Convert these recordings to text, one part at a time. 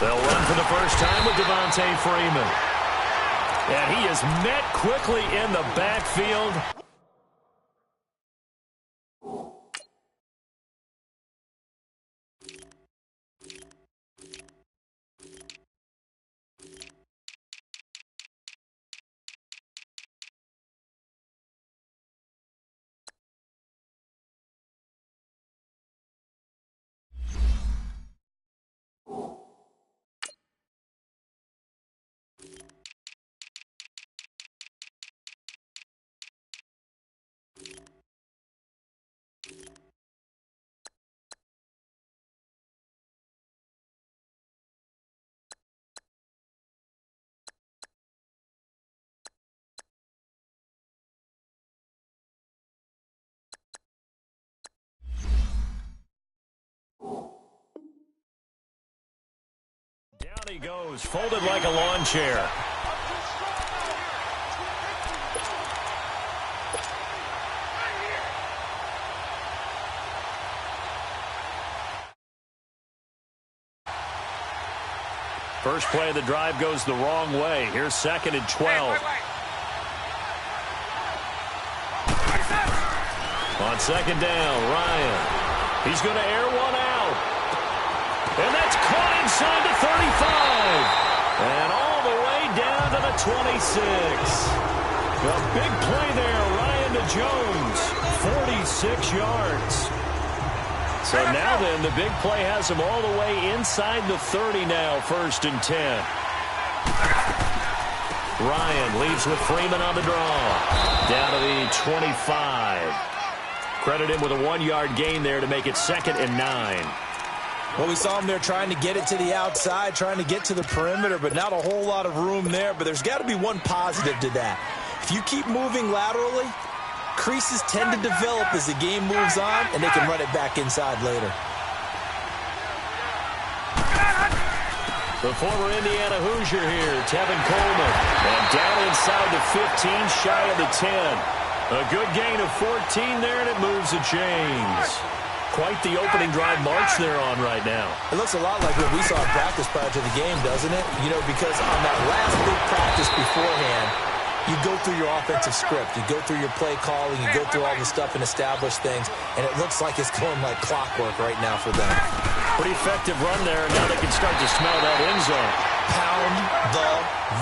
They'll run for the first time with Devontae Freeman. And he is met quickly in the backfield. Down he goes, folded like a lawn chair. First play of the drive goes the wrong way. Here's 2nd and 12. On 2nd down, Ryan. He's going to air one out. And that's caught inside the 35. And all the way down to the 26. A big play there, Ryan to Jones. 46 yards. So now then, the big play has him all the way inside the 30 now, 1st and 10. Ryan leaves with Freeman on the draw. Down to the 25. Credit him with a 1-yard gain there to make it 2nd and 9. Well, we saw him there trying to get it to the outside, trying to get to the perimeter, but not a whole lot of room there. But there's got to be one positive to that. If you keep moving laterally, creases tend to develop as the game moves on, and they can run it back inside later. The former Indiana Hoosier here, Tevin Coleman. And down inside the 15, shy of the 10. A good gain of 14 there, and it moves the chains. Quite the opening drive march they're on right now. It looks a lot like what we saw in practice prior to the game, doesn't it? You know, because on that last big practice beforehand, you go through your offensive script. You go through your play calling. You go through all the stuff and establish things. And it looks like it's going like clockwork right now for them. Pretty effective run there, and now they can start to smell that end zone. Pound the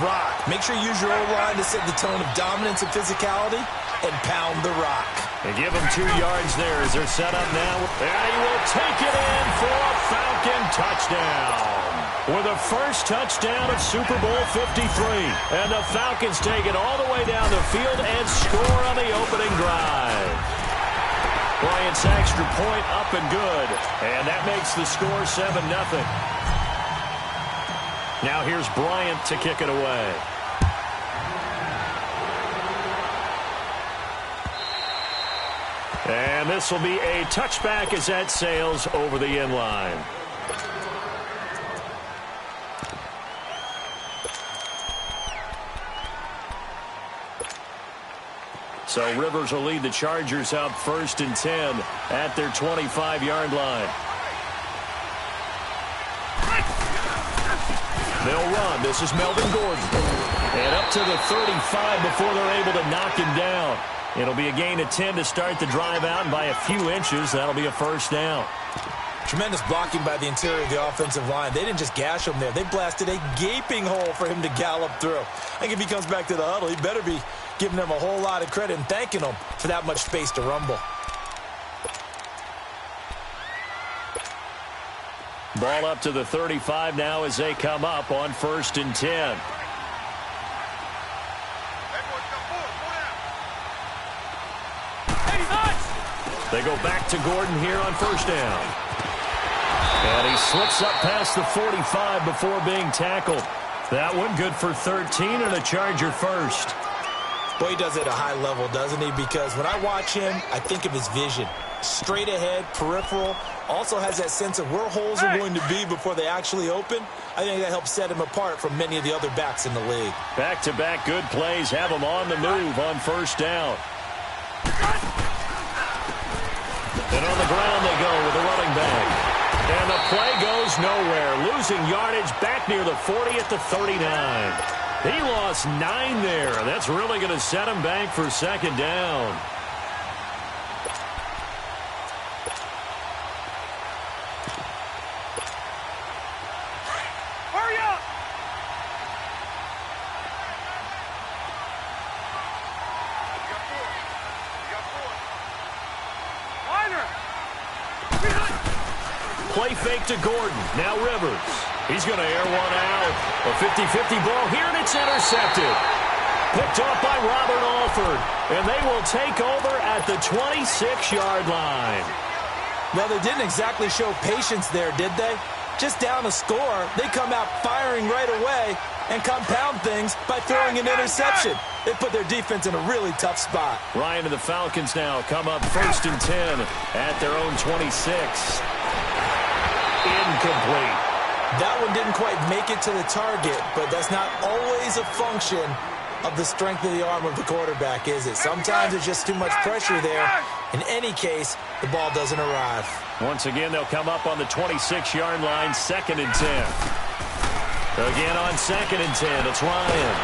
rock. Make sure you use your O-line to set the tone of dominance and physicality, and pound the rock. They give him 2 yards there as they're set up now. And he will take it in for a Falcon touchdown. With the first touchdown of Super Bowl 53. And the Falcons take it all the way down the field and score on the opening drive. Bryant's extra point up and good. And that makes the score 7-0. Now here's Bryant to kick it away. And this will be a touchback as that sails over the end line. So Rivers will lead the Chargers out 1st and 10 at their 25-yard line. They'll run. This is Melvin Gordon. And up to the 35 before they're able to knock him down. It'll be a gain of 10 to start the drive out, and by a few inches, that'll be a first down. Tremendous blocking by the interior of the offensive line. They didn't just gash him there. They blasted a gaping hole for him to gallop through. I think if he comes back to the huddle, he better be giving them a whole lot of credit and thanking them for that much space to rumble. Ball up to the 35 now as they come up on 1st and 10. They go back to Gordon here on 1st down. And he slips up past the 45 before being tackled. That one good for 13 and a Charger first. Boy, he does it at a high level, doesn't he? Because when I watch him, I think of his vision. Straight ahead, peripheral. Also has that sense of where holes are going to be before they actually open. I think that helps set him apart from many of the other backs in the league. Back-to-back good plays have him on the move on 1st down. And on the ground they play goes nowhere. Losing yardage back near the 40 at the 39. He lost 9 there. That's really going to set him back for second down. Hurry up! Play fake to Gordon. Now Rivers. He's going to air one out. A 50-50 ball here, and it's intercepted. Picked off by Robert Alford. And they will take over at the 26-yard line. Well, they didn't exactly show patience there, did they? Just down a score, they come out firing right away and compound things by throwing an interception. They put their defense in a really tough spot. Ryan and the Falcons now come up 1st and 10 at their own 26. Incomplete. That one didn't quite make it to the target, but that's not always a function of the strength of the arm of the quarterback, is it? Sometimes it's just too much pressure there. In any case, the ball doesn't arrive. Once again, they'll come up on the 26-yard line, 2nd and 10. Again on 2nd and 10, it's Ryan.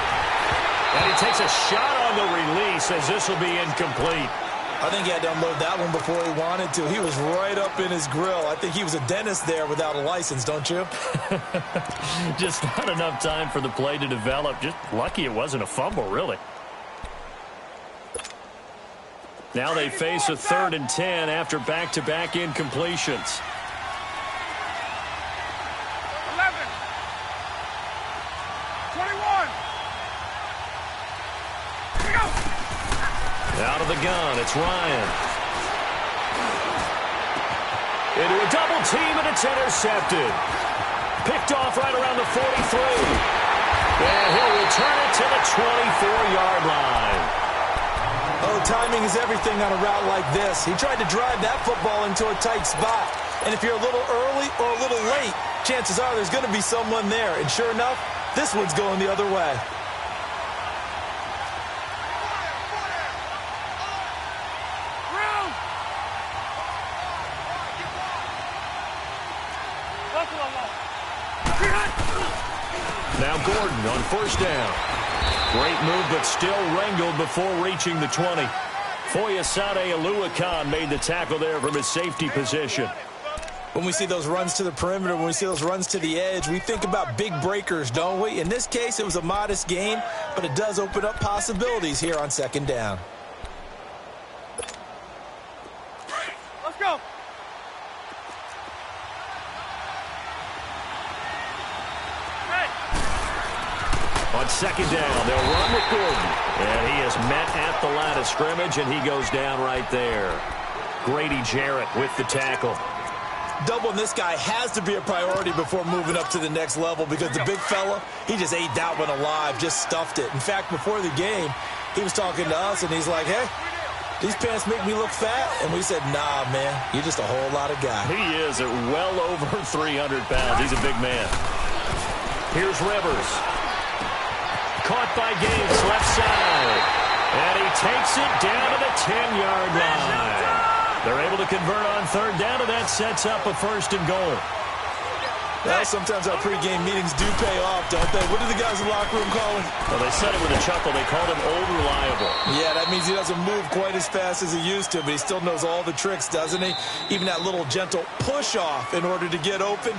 And he takes a shot on the release as this will be incomplete. I think he had to unload that one before he wanted to. He was right up in his grill. I think he was a dentist there without a license, don't you? Just not enough time for the play to develop. Just lucky it wasn't a fumble, really. Now they face a 3rd and 10 after back-to-back incompletions. 11. 21. Here we go. Out of the gun, it's Ryan. Into a double team, and it's intercepted. Picked off right around the 43. And he'll return it to the 24-yard line. Oh, timing is everything on a route like this. He tried to drive that football into a tight spot. And if you're a little early or a little late, chances are there's going to be someone there. And sure enough, this one's going the other way. Now Gordon on 1st down. Great move, but still wrangled before reaching the 20. Foyesade Aluakan made the tackle there from his safety position. When we see those runs to the perimeter, when we see those runs to the edge, we think about big breakers, don't we? In this case, it was a modest gain, but it does open up possibilities here on 2nd down. Let's go. On 2nd down, they'll run with Gordon. And he is met at the line of scrimmage, and he goes down right there. Grady Jarrett with the tackle. Doubling this guy has to be a priority before moving up to the next level because the big fella, he just ate that one alive, just stuffed it. In fact, before the game, he was talking to us, and he's like, hey, these pants make me look fat. And we said, nah, man, you're just a whole lot of guy. He is at well over 300 pounds. He's a big man. Here's Rivers. Caught by Gates, left side. And he takes it down to the 10-yard line. They're able to convert on 3rd down, and that sets up a 1st and goal. Well, sometimes our pregame meetings do pay off, don't they? What do the guys in the locker room call him? Well, they said it with a chuckle. They called him old reliable. Yeah, that means he doesn't move quite as fast as he used to, but he still knows all the tricks, doesn't he? Even that little gentle push-off in order to get open,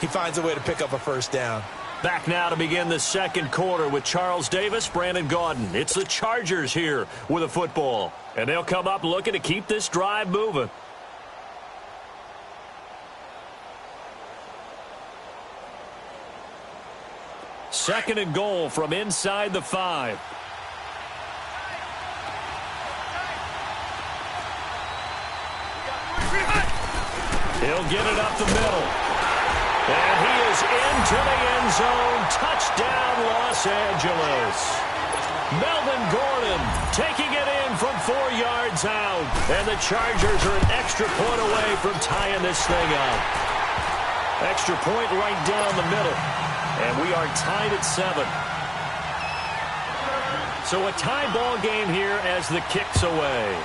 he finds a way to pick up a 1st down. Back now to begin the 2nd quarter with Charles Davis, Brandon Gaudin. It's the Chargers here with a football. And they'll come up looking to keep this drive moving. Second and goal from inside the 5. He'll get it up the middle. And he is into the end zone. Touchdown, Los Angeles. Melvin Gordon taking it in from 4 yards out. And the Chargers are an extra point away from tying this thing up. Extra point right down the middle. And we are tied at 7. So a tie ball game here as the kick's away.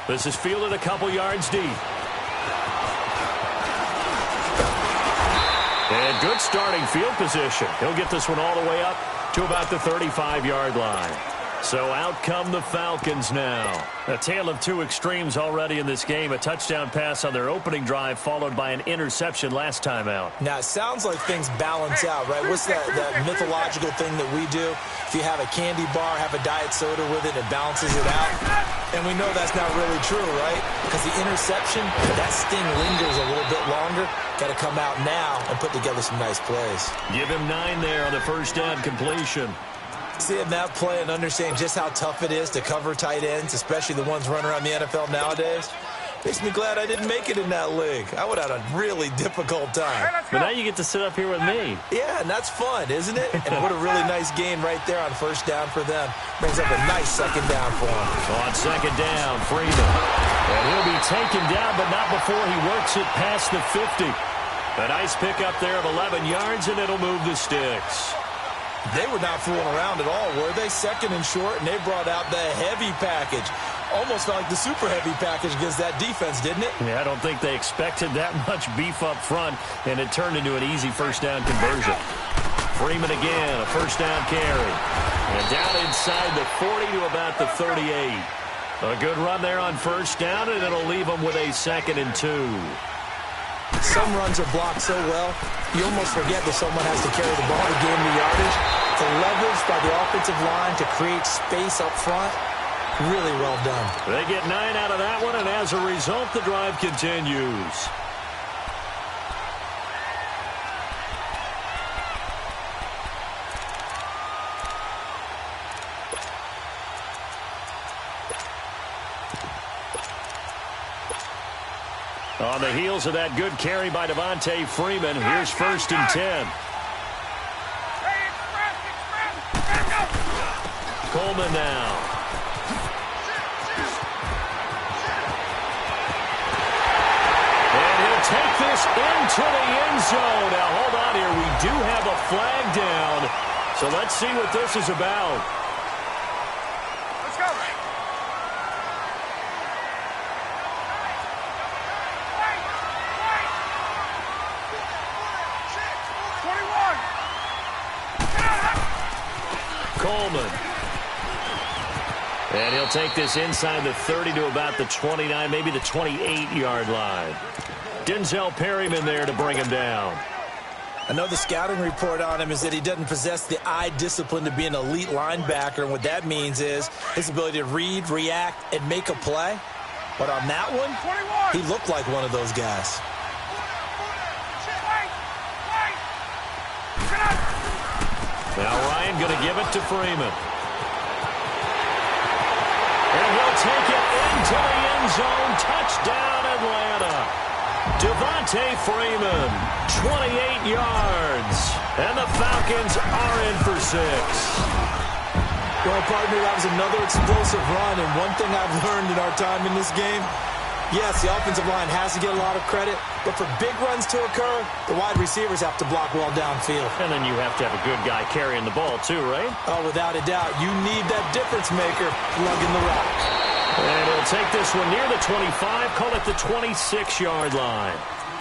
This is fielded a couple yards deep. And good starting field position. He'll get this one all the way up to about the 35-yard line. So out come the Falcons now. A tale of two extremes already in this game. A touchdown pass on their opening drive followed by an interception last time out. Now, it sounds like things balance out, right? What's that mythological thing that we do? If you have a candy bar, have a diet soda with it, it balances it out. And we know that's not really true, right? Because the interception, that sting lingers a little bit longer. Got to come out now and put together some nice plays. Give him 9 there on the first down completion. Seeing that play and understanding just how tough it is to cover tight ends, especially the ones running around the NFL nowadays, makes me glad I didn't make it in that league. I would have had a really difficult time. But now you get to sit up here with me. Yeah, and that's fun, isn't it? And what a really nice game right there on first down for them. Brings up a nice second down for them. On second down, Freeman. And he'll be taken down, but not before he works it past the 50. A nice pickup there of 11 yards, and it'll move the sticks. They were not fooling around at all, were they? Second and short, and they brought out the heavy package. Almost felt like the super heavy package against that defense, didn't it? Yeah, I don't think they expected that much beef up front, and it turned into an easy first down conversion. Freeman again, a first down carry. And down inside the 40 to about the 38. A good run there on first down, and it'll leave them with a 2nd and 2. Some runs are blocked so well, you almost forget that someone has to carry the ball to gain the yardage. The leverage by the offensive line to create space up front, really well done. They get 9 out of that one, and as a result, the drive continues. On the heels of that good carry by Devontae Freeman, here's 1st and 10. Coleman now. And he'll take this into the end zone. Now, hold on here. We do have a flag down. So let's see what this is about. Let's go. Coleman. And he'll take this inside the 30 to about the 29, maybe the 28-yard line. Denzel Perryman there to bring him down. I know the scouting report on him is that he doesn't possess the eye discipline to be an elite linebacker, and what that means is his ability to read, react, and make a play. But on that one, he looked like one of those guys. Now Ryan going to give it to Freeman. And he'll take it into the end zone. Touchdown, Atlanta. Devontae Freeman, 28 yards. And the Falcons are in for 6. Well, partner, that was another explosive run, and one thing I've learned in our time in this game, yes, the offensive line has to get a lot of credit, but for big runs to occur, the wide receivers have to block well downfield. And then you have to have a good guy carrying the ball too, right? Oh, without a doubt. You need that difference maker lugging the rock. And he'll take this one near the 25, call it the 26-yard line.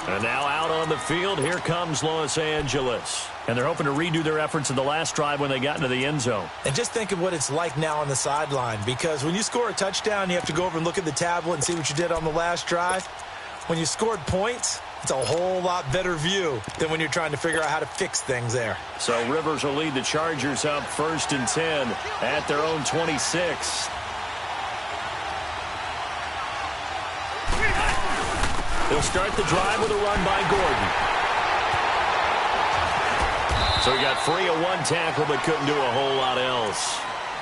And now out on the field, here comes Los Angeles. And they're hoping to redo their efforts in the last drive when they got into the end zone. And just think of what it's like now on the sideline, because when you score a touchdown, you have to go over and look at the tablet and see what you did on the last drive. When you scored points, it's a whole lot better view than when you're trying to figure out how to fix things there. So Rivers will lead the Chargers up 1st and 10 at their own 26. They'll start the drive with a run by Gordon. So he got free of one tackle but couldn't do a whole lot else.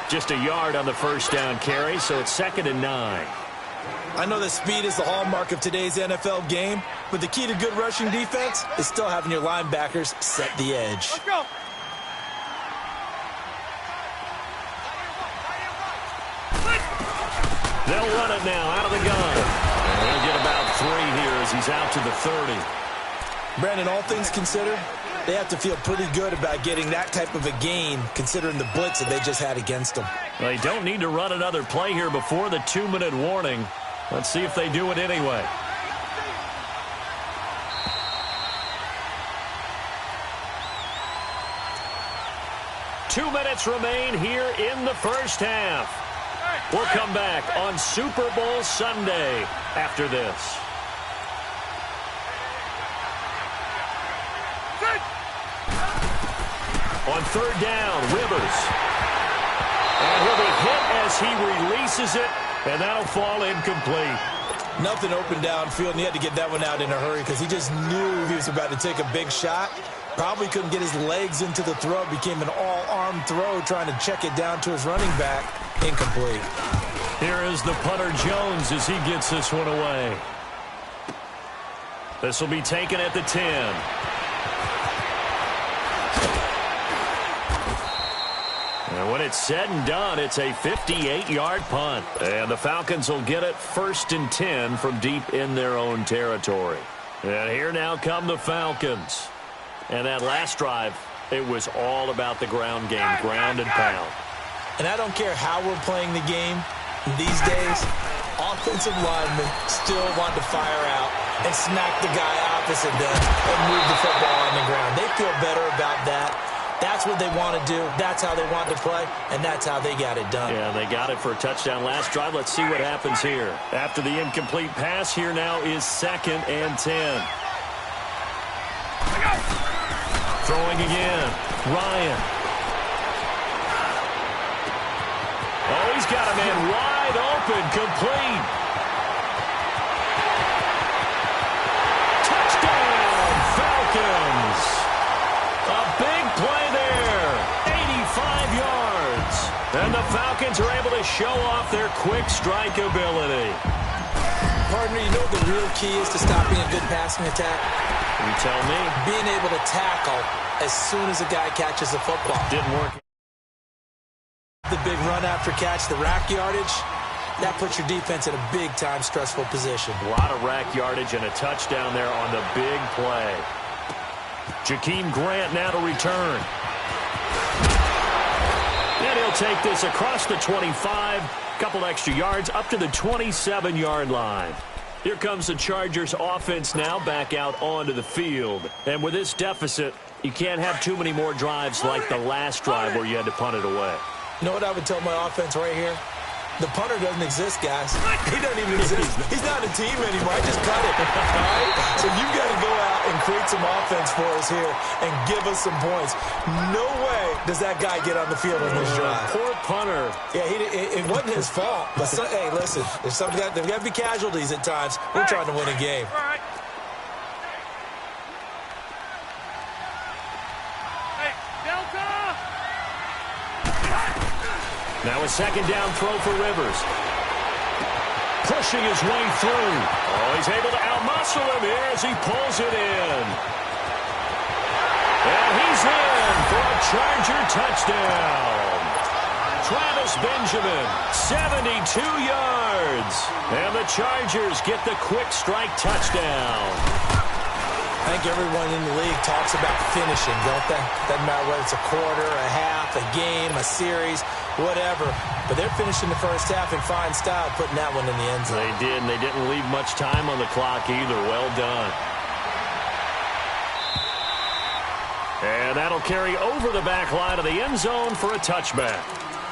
Just a yard on the first down carry, so it's 2nd and 9. I know that speed is the hallmark of today's NFL game, but the key to good rushing defense is still having your linebackers set the edge. Let's go. They'll run it now out of the gun. And he'll get about 3 here as he's out to the 30. Brandon, all things considered, they have to feel pretty good about getting that type of a gain considering the blitz that they just had against them. They don't need to run another play here before the 2-minute warning. Let's see if they do it anyway. minutes remain here in the first half. We'll come back on Super Bowl Sunday after this. On third down, Rivers. And he'll be hit as he releases it, and that'll fall incomplete. Nothing open downfield, and he had to get that one out in a hurry because he just knew he was about to take a big shot. Probably couldn't get his legs into the throw. Became an all-arm throw trying to check it down to his running back. Incomplete. Here is the punter Jones as he gets this one away. This will be taken at the 10. And when it's said and done, it's a 58-yard punt. And the Falcons will get it 1st and 10 from deep in their own territory. And here now come the Falcons. And that last drive, it was all about the ground game, ground and pound. And I don't care how we're playing the game these days, offensive linemen still want to fire out and smack the guy opposite them and move the football on the ground. They feel better about that. That's what they want to do. That's how they want to play, and that's how they got it done. Yeah, they got it for a touchdown last drive. Let's see what happens here. After the incomplete pass, here now is 2nd and 10. Throwing again. Ryan. Oh, he's got a man wide open, complete. Touchdown, Falcons. A big play there. 85 yards. And the Falcons are able to show off their quick strike ability. Partner, you know what the real key is to stopping a good passing attack? You tell me. Being able to tackle as soon as a guy catches the football. Didn't work. The big run after catch, the rack yardage, that puts your defense in a big-time stressful position. A lot of rack yardage and a touchdown there on the big play. Jakeem Grant now to return. And he'll take this across the 25, couple extra yards up to the 27-yard line. Here comes the Chargers offense now back out onto the field. And with this deficit, you can't have too many more drives like the last drive where you had to punt it away. You know what I would tell my offense right here? The punter doesn't exist, guys. He doesn't even exist. He's not a team anymore. I just cut it. All right? So you've got to go out and create some offense for us here and give us some points. No way does that guy get on the field on this drive. Poor punter. Yeah, it wasn't his fault. But hey, listen, there's got to be casualties at times. We're trying to win a game. Now a 2nd down throw for Rivers. Pushing his way through. Oh, he's able to outmuscle him here as he pulls it in. And he's in for a Charger touchdown. Travis Benjamin, 72 yards. And the Chargers get the quick strike touchdown. I think everyone in the league talks about finishing, don't they? Doesn't matter whether it's a quarter, a half, a game, a series, whatever. But they're finishing the first half in fine style, putting that one in the end zone. They did, and they didn't leave much time on the clock either. Well done. And that'll carry over the back line of the end zone for a touchback.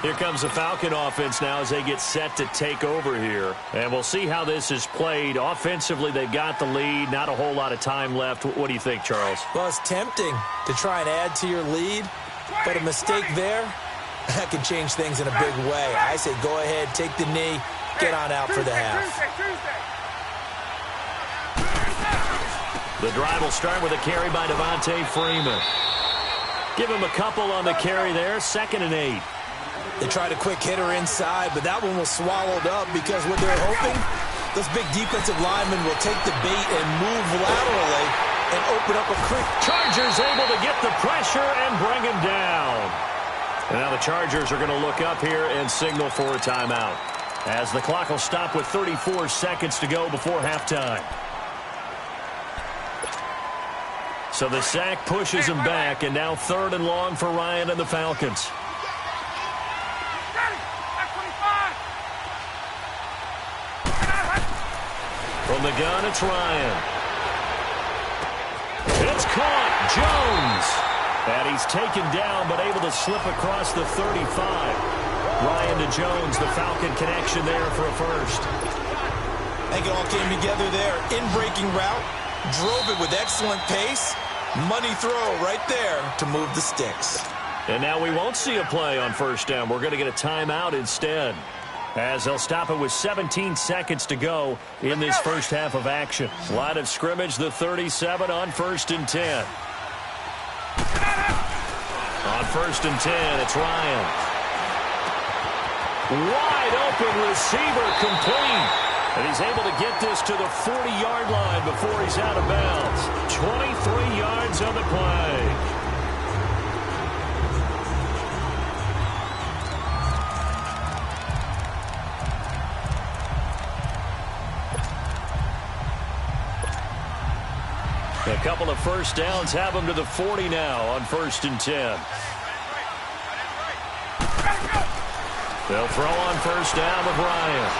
Here comes the Falcon offense now as they get set to take over here. And we'll see how this is played. Offensively, they've got the lead. Not a whole lot of time left. What do you think, Charles? Well, it's tempting to try and add to your lead, but a mistake there, that can change things in a big way. I say go ahead, take the knee, get on out for the half. The drive will start with a carry by Devontae Freeman. Give him a couple on the carry there. 2nd and 8. They tried a quick hitter inside, but that one was swallowed up because what they're hoping, those big defensive linemen will take the bait and move laterally and open up a creek. Chargers able to get the pressure and bring him down. And now the Chargers are going to look up here and signal for a timeout, as the clock will stop with 34 seconds to go before halftime. So the sack pushes him back, and now 3rd and long for Ryan and the Falcons. From the gun, it's Ryan. It's caught. Jones. And he's taken down, but able to slip across the 35. Ryan to Jones, the Falcon connection there for a first. I think it all came together there. In-breaking route, drove it with excellent pace. Money throw right there to move the sticks. And now we won't see a play on first down. We're going to get a timeout instead, as they'll stop it with 17 seconds to go in this first half of action. Line of scrimmage, the 37 on 1st and 10. On 1st and 10, it's Ryan. Wide open receiver, complete. And he's able to get this to the 40-yard line before he's out of bounds. 23 yards on the play. A couple of first downs have him to the 40 now on 1st and 10. They'll throw on first down with Ryan.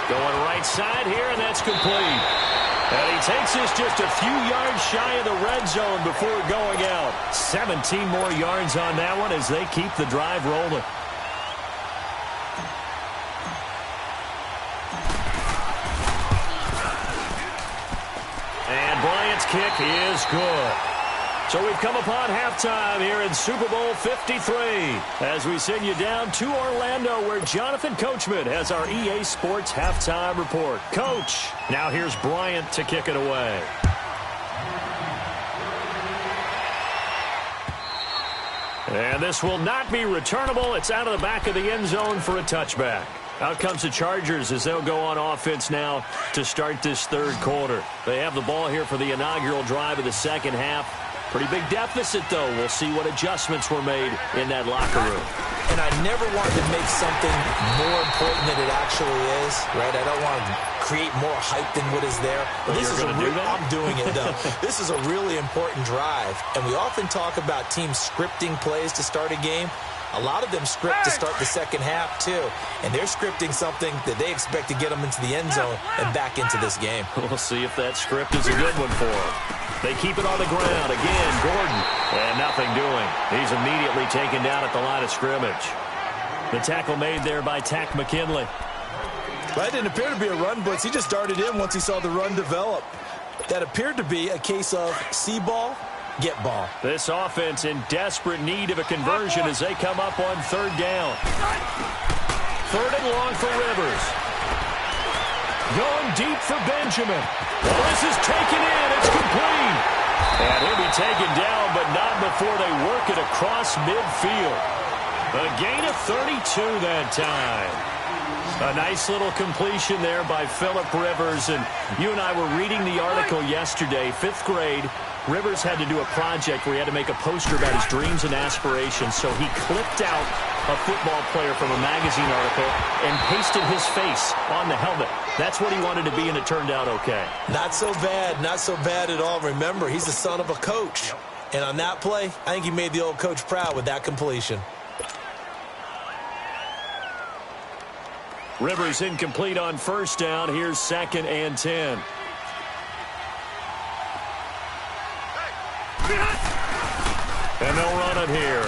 Going right side here, and that's complete. And he takes this just a few yards shy of the red zone before going out. 17 more yards on that one as they keep the drive rolling. And Bryant's kick is good. So we've come upon halftime here in Super Bowl 53 as we send you down to Orlando where Jonathan Coachman has our EA Sports halftime report. Coach, now here's Bryant to kick it away. And this will not be returnable. It's out of the back of the end zone for a touchback. Out comes the Chargers as they'll go on offense now to start this third quarter. They have the ball here for the inaugural drive of the second half. Pretty big deficit, though. We'll see what adjustments were made in that locker room. And I never wanted to make something more important than it actually is, right? I don't want to create more hype than what is there. But this is going to do that? I'm doing it, though. This is a really important drive. And we often talk about teams scripting plays to start a game. A lot of them script to start the second half, too. And they're scripting something that they expect to get them into the end zone and back into this game. We'll see if that script is a good one for them. They keep it on the ground. Again, Gordon. And nothing doing. He's immediately taken down at the line of scrimmage. The tackle made there by Tack McKinley. That didn't appear to be a run blitz. He just darted in once he saw the run develop. That appeared to be a case of see ball, get ball. This offense in desperate need of a conversion as they come up on third down. Third and long for Rivers. Going deep for Benjamin. Well, this is taken in. It's complete. And he'll be taken down, but not before they work it across midfield. A gain of 32 that time. A nice little completion there by Phillip Rivers. And you and I were reading the article yesterday, 5th grade. Rivers had to do a project where he had to make a poster about his dreams and aspirations. So he clipped out a football player from a magazine article and pasted his face on the helmet. That's what he wanted to be, and it turned out okay. Not so bad. Not so bad at all. Remember, he's the son of a coach. And on that play, I think he made the old coach proud with that completion. Rivers incomplete on first down. Here's 2nd and 10. And they'll run it here.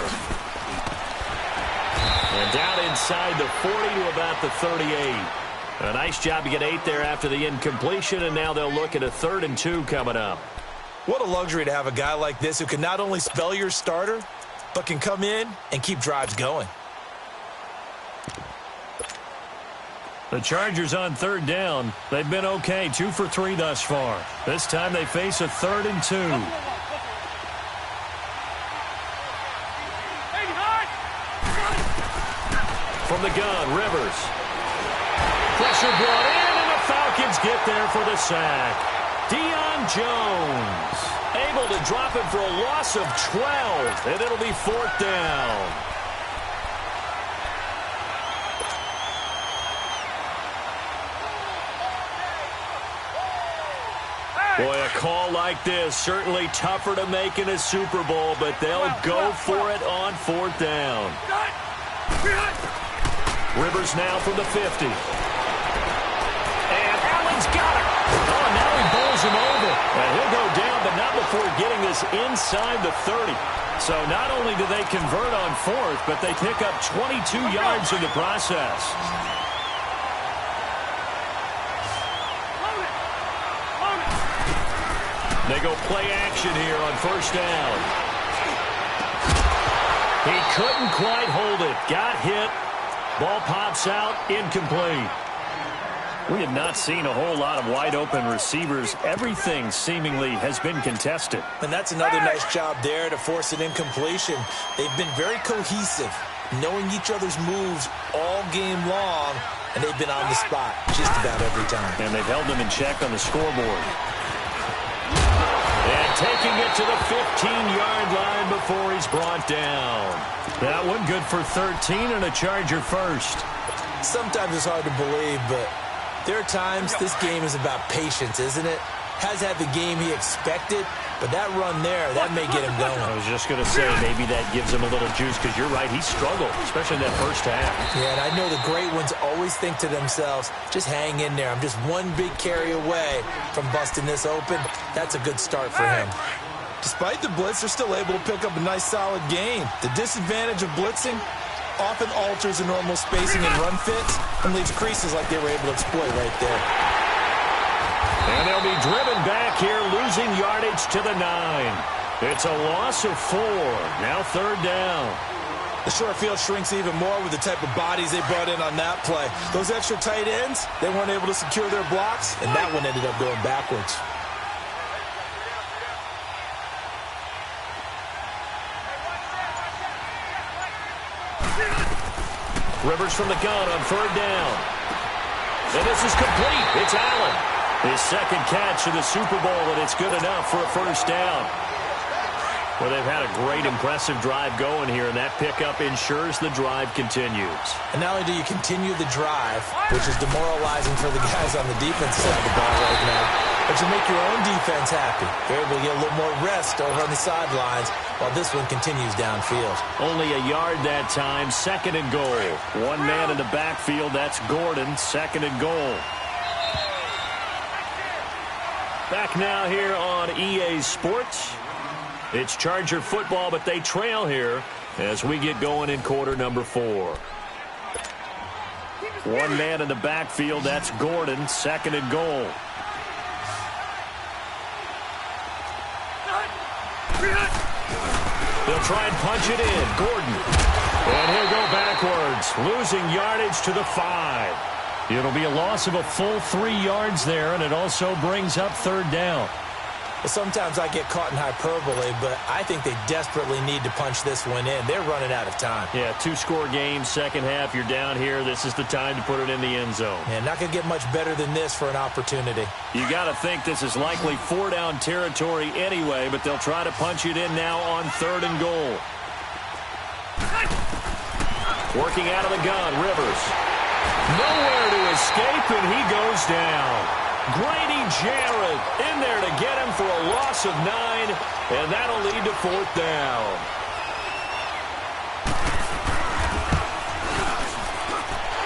And down inside the 40 to about the 38. A nice job to get 8 there after the incompletion, and now they'll look at a 3rd and 2 coming up. What a luxury to have a guy like this who can not only spell your starter, but can come in and keep drives going. The Chargers on third down. They've been okay, 2 for 3 thus far. This time they face a 3rd and 2. From the gun, Rivers. Pressure brought in, and the Falcons get there for the sack. Deion Jones able to drop it for a loss of 12, and it'll be 4th down. Boy, a call like this, certainly tougher to make in a Super Bowl, but they'll go for it on 4th down. Rivers now from the 50. And Allen's got it. Oh, now he bowls him over. And he'll go down, but not before getting this inside the 30. So not only do they convert on fourth, but they pick up 22 yards in the process. They go play action here on first down. He couldn't quite hold it. Got hit. Ball pops out. Incomplete. We have not seen a whole lot of wide-open receivers. Everything seemingly has been contested. And that's another nice job there to force an incompletion. They've been very cohesive, knowing each other's moves all game long, and they've been on the spot just about every time. And they've held them in check on the scoreboard. And taking it to the 15-yard line before he's brought down. That one good for 13 and a Charger first. Sometimes it's hard to believe, but there are times this game is about patience, isn't it? Has had the game he expected, but that run there, that may get him going. I was just going to say, maybe that gives him a little juice, because you're right, he struggled, especially in that first half. Yeah, and I know the great ones always think to themselves, just hang in there. I'm just one big carry away from busting this open. That's a good start for him. Despite the blitz, they're still able to pick up a nice, solid gain. The disadvantage of blitzing often alters the normal spacing and run fits and leaves creases like they were able to exploit right there. And they'll be driven back here, losing yardage to the 9. It's a loss of 4. Now third down. The short field shrinks even more with the type of bodies they brought in on that play. Those extra tight ends, they weren't able to secure their blocks, and that one ended up going backwards. Rivers from the gun on third down. And this is complete. It's Allen. His second catch in the Super Bowl, and it's good enough for a first down. Well, they've had a great, impressive drive going here, and that pickup ensures the drive continues. And not only do you continue the drive, which is demoralizing for the guys on the defensive side of the ball right now, but you make your own defense happy. They're able to get a little more rest over on the sidelines while this one continues downfield. Only a yard that time, second and goal. One man in the backfield, that's Gordon, second and goal. Back now here on EA Sports. It's Charger football, but they trail here as we get going in quarter number 4. One man in the backfield, that's Gordon, second and goal. They'll try and punch it in. Gordon. And he'll go backwards, losing yardage to the 5. It'll be a loss of a full 3 yards there, and it also brings up third down. Sometimes I get caught in hyperbole, but I think they desperately need to punch this one in. They're running out of time. Yeah, 2-score game, second half, you're down here. This is the time to put it in the end zone. Yeah, not going to get much better than this for an opportunity. You got to think this is likely 4-down territory anyway, but they'll try to punch it in now on third and goal. Working out of the gun, Rivers. Nowhere to escape, and he goes down. Grady Jarrett in there to get him for a loss of 9, and that'll lead to fourth down.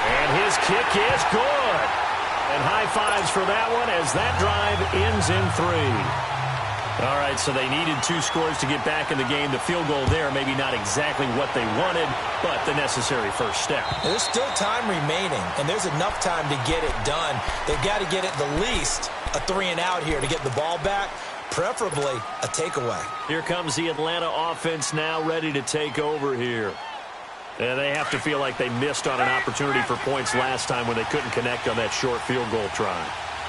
And his kick is good. And high fives for that one as that drive ends in 3. All right, so they needed 2 scores to get back in the game. The field goal there, maybe not exactly what they wanted, but the necessary first step. There's still time remaining, and there's enough time to get it done. They've got to get at the least a 3-and-out here to get the ball back, preferably a takeaway. Here comes the Atlanta offense now ready to take over here. And they have to feel like they missed on an opportunity for points last time when they couldn't connect on that short field goal try.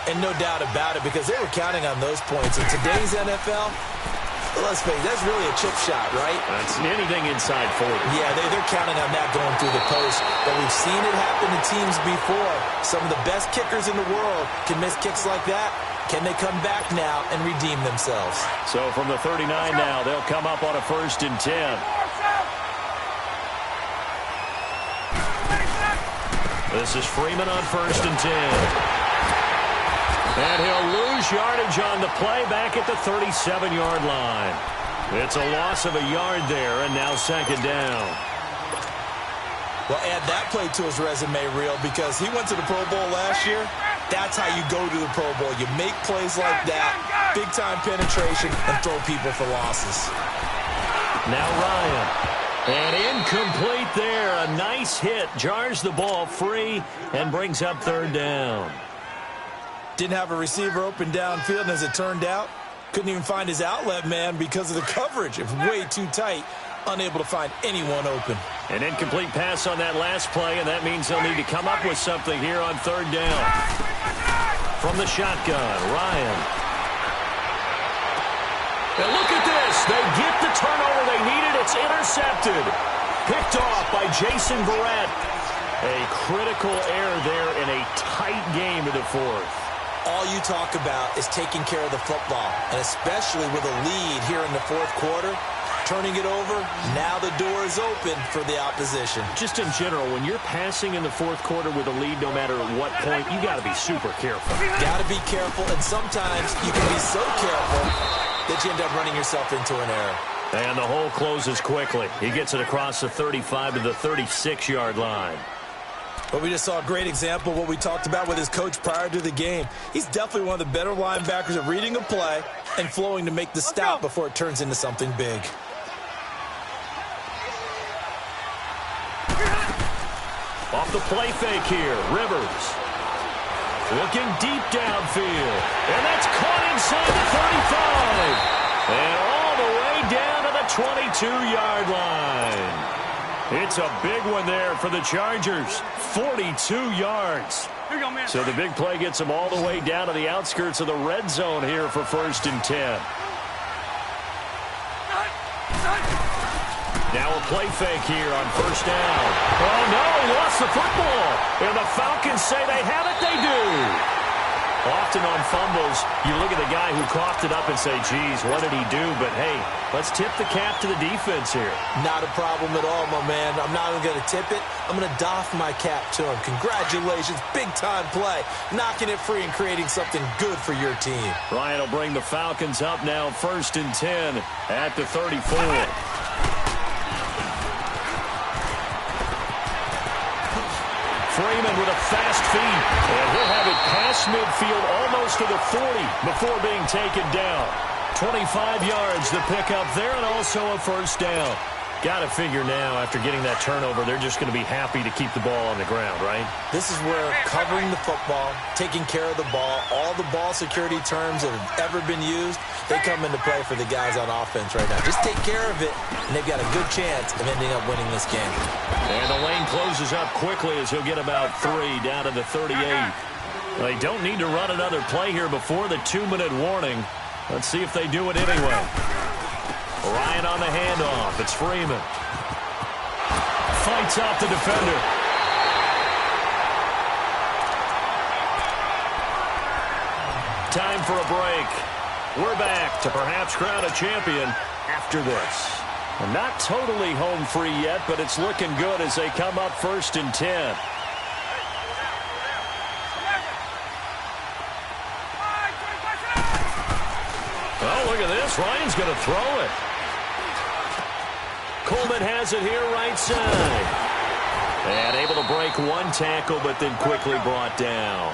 And no doubt about it, because they were counting on those points. In today's NFL, let's face it, that's really a chip shot, right? That's anything inside 40. Yeah, they're counting on that going through the post. But we've seen it happen to teams before. Some of the best kickers in the world can miss kicks like that. Can they come back now and redeem themselves? So from the 39 now, they'll come up on a 1st and 10. This is Freeman on 1st and 10. And he'll lose yardage on the play back at the 37-yard line. It's a loss of a yard there, and now second down. Well, add that play to his resume reel because he went to the Pro Bowl last year. That's how you go to the Pro Bowl. You make plays like that, big-time penetration and throw people for losses. Now Ryan. And incomplete there. A nice hit. Jars the ball free and brings up third down. Didn't have a receiver open downfield, and as it turned out, couldn't even find his outlet man because of the coverage. It was way too tight. Unable to find anyone open. An incomplete pass on that last play, and that means they'll need to come up with something here on third down. From the shotgun, Ryan. And look at this. They get the turnover they needed. It's intercepted. Picked off by Jason Verrett. A critical error there in a tight game in the fourth. All you talk about is taking care of the football, and especially with a lead here in the fourth quarter. Turning it over, now the door is open for the opposition. Just in general, when you're passing in the fourth quarter with a lead, no matter what point, you got to be super careful. Got to be careful, and sometimes you can be so careful that you end up running yourself into an error. And the hole closes quickly. He gets it across the 35 to the 36-yard line. But we just saw a great example of what we talked about with his coach prior to the game. He's definitely one of the better linebackers at reading a play and flowing to make the stop before it turns into something big. Off the play fake here, Rivers. Looking deep downfield. And that's caught inside the 35. And all the way down to the 22-yard line. It's a big one there for the Chargers. 42 yards. So the big play gets them all the way down to the outskirts of the red zone here for 1st and 10. Now a play fake here on 1st down. Oh, no, he lost the football. And the Falcons say they have it. They do. Often on fumbles, you look at the guy who coughed it up and say, geez, what did he do? But, hey, let's tip the cap to the defense here. Not a problem at all, my man. I'm not even going to tip it. I'm going to doff my cap to him. Congratulations. Big-time play. Knocking it free and creating something good for your team. Ryan will bring the Falcons up now 1st and 10 at the 34. Freeman with a fast feet, and he'll have it past midfield almost to the 40 before being taken down. 25 yards to pick up there, and also a 1st down. Got to figure now, after getting that turnover, they're just going to be happy to keep the ball on the ground, right? This is where covering the football, taking care of the ball, all the ball security terms that have ever been used, they come into play for the guys on offense right now. Just take care of it, and they've got a good chance of ending up winning this game. And the lane closes up quickly as he'll get about 3 down to the 38. They don't need to run another play here before the 2-minute warning. Let's see if they do it anyway. Ryan on the handoff. It's Freeman. Fights off the defender. Time for a break. We're back to perhaps crown a champion after this. And not totally home free yet, but it's looking good as they come up 1st and 10. Oh, look at this. Ryan's going to throw it. Coleman has it here right side. And able to break one tackle, but then quickly brought down.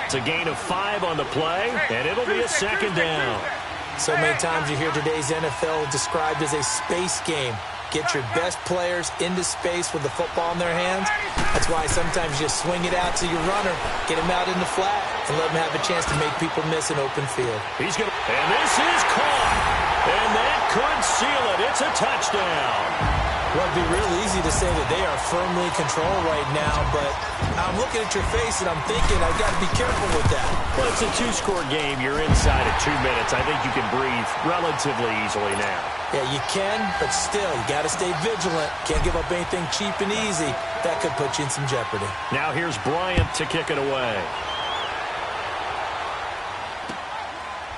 It's a gain of 5 on the play, and it'll be a 2nd down. So many times you hear today's NFL described as a space game. Get your best players into space with the football in their hands. That's why sometimes you just swing it out to your runner, get him out in the flat, and let him have a chance to make people miss an open field. And this is caught. And that could seal it. It's a touchdown. Well, it'd be real easy to say that they are firmly in control right now, but I'm looking at your face and I'm thinking I've got to be careful with that. Well, it's a 2-score game. You're inside at 2 minutes. I think you can breathe relatively easily now. Yeah, you can, but still, you got to stay vigilant. Can't give up anything cheap and easy. That could put you in some jeopardy. Now here's Bryant to kick it away.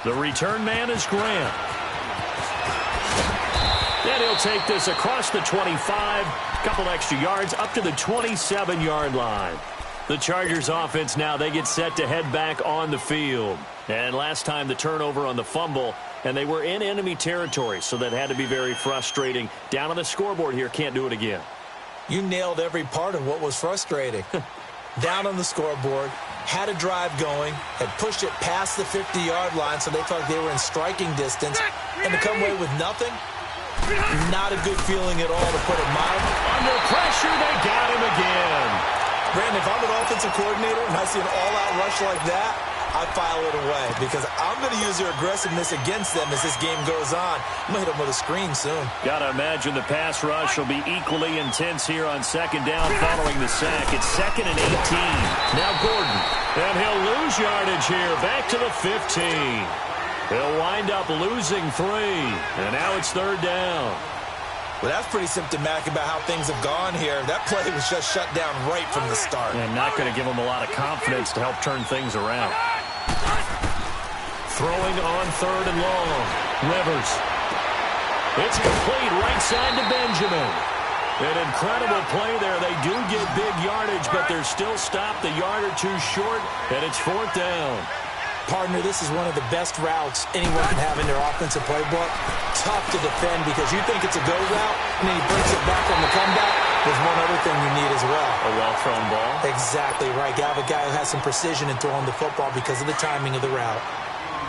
The return man is Grant. And he'll take this across the 25, couple extra yards, up to the 27-yard line. The Chargers offense now, they get set to head back on the field. And last time the turnover on the fumble, and they were in enemy territory, so that had to be very frustrating. Down on the scoreboard here, can't do it again. You nailed every part of what was frustrating. Down on the scoreboard, had a drive going, had pushed it past the 50-yard line, so they felt they were in striking distance, and to come away with nothing, not a good feeling at all, to put it mildly. Under pressure, they got him again. Brandon, if I'm an offensive coordinator and I see an all-out rush like that, I file it away because I'm going to use their aggressiveness against them as this game goes on. I'm going to hit them with a screen soon. Got to imagine the pass rush will be equally intense here on second down following the sack. It's 2nd and 18. Now Gordon. And he'll lose yardage here. Back to the 15. He'll wind up losing 3. And now it's 3rd down. Well, that's pretty symptomatic about how things have gone here. That play was just shut down right from the start. And not going to give them a lot of confidence to help turn things around. Throwing on 3rd and long. Rivers. It's complete right side to Benjamin. An incredible play there. They do get big yardage, but they're still stopped a yard or two short, and it's 4th down. Partner, this is one of the best routes anyone can have in their offensive playbook. Tough to defend because you think it's a go route, and then he breaks it back on the comeback. There's one other thing you need as well. A well-thrown ball. Exactly right. You have a guy who has some precision in throwing the football because of the timing of the route.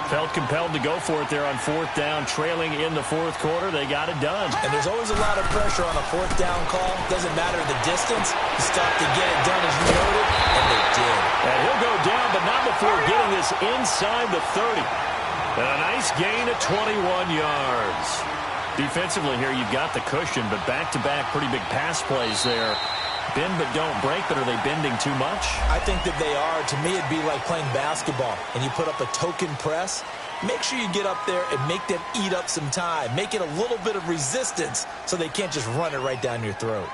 Felt compelled to go for it there on 4th down, trailing in the 4th quarter. They got it done. And there's always a lot of pressure on a 4th down call. Doesn't matter the distance. You stop to get it done as you noted, and they did. And he'll go down, but not before getting this inside the 30. And a nice gain of 21 yards. Defensively here, you've got the cushion, but back-to-back pretty big pass plays there. Bend but don't break, but are they bending too much? I think that they are. To me, it'd be like playing basketball, and you put up a token press. Make sure you get up there and make them eat up some time. Make it a little bit of resistance so they can't just run it right down your throat.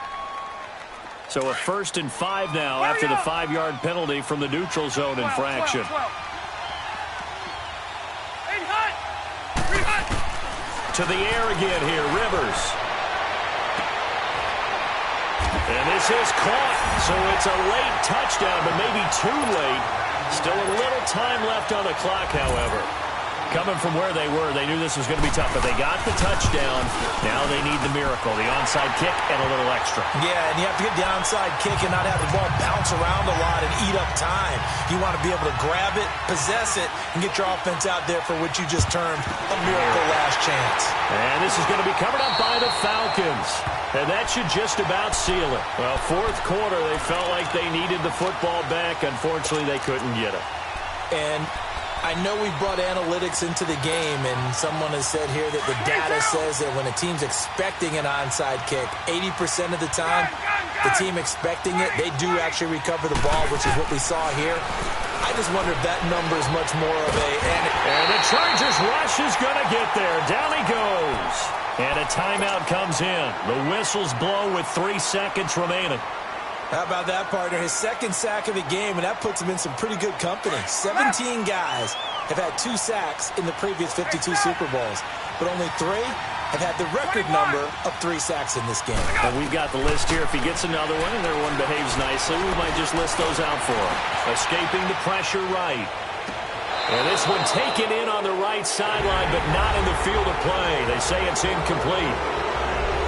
So a 1st and 5 now after the 5-yard penalty from the neutral zone infraction. To the air again here, Rivers. And this is caught, so it's a late touchdown, but maybe too late. Still a little time left on the clock, however. Coming from where they were, they knew this was going to be tough, but they got the touchdown. Now they need the miracle, the onside kick and a little extra. Yeah, and you have to get the onside kick and not have the ball bounce around a lot and eat up time. You want to be able to grab it, possess it, and get your offense out there for what you just termed a miracle last chance. And this is going to be covered up by the Falcons. And that should just about seal it. Well, 4th quarter, they felt like they needed the football back. Unfortunately, they couldn't get it. And I know we brought analytics into the game, and someone has said here that the data says that when a team's expecting an onside kick, 80% of the time, the team expecting it, they do actually recover the ball, which is what we saw here. I just wonder if that number is much more of a... And the Chargers rush is going to get there. Down he goes. And a timeout comes in. The whistles blow with 3 seconds remaining. How about that, partner? His 2nd sack of the game, and that puts him in some pretty good company. 17 guys have had 2 sacks in the previous 52 Super Bowls, but only 3 have had the record number of 3 sacks in this game. And we've got the list here. If he gets another one and everyone behaves nicely, we might just list those out for him. Escaping the pressure right. And this one taken in on the right sideline, but not in the field of play. They say it's incomplete.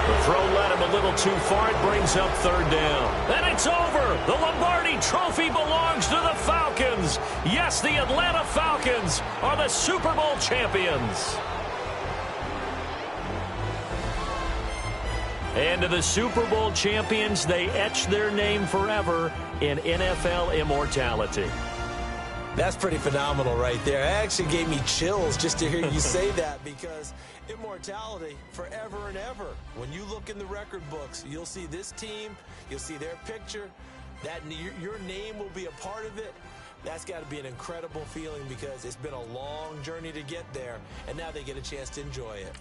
The throw led him a little too far. It brings up 3rd down. And it's over. The Lombardi Trophy belongs to the Falcons. Yes, the Atlanta Falcons are the Super Bowl champions. And to the Super Bowl champions, they etch their name forever in NFL immortality. That's pretty phenomenal right there. It actually gave me chills just to hear you say that, because immortality forever and ever. When you look in the record books, you'll see this team, you'll see their picture, that your name will be a part of it. That's got to be an incredible feeling because it's been a long journey to get there, and now they get a chance to enjoy it.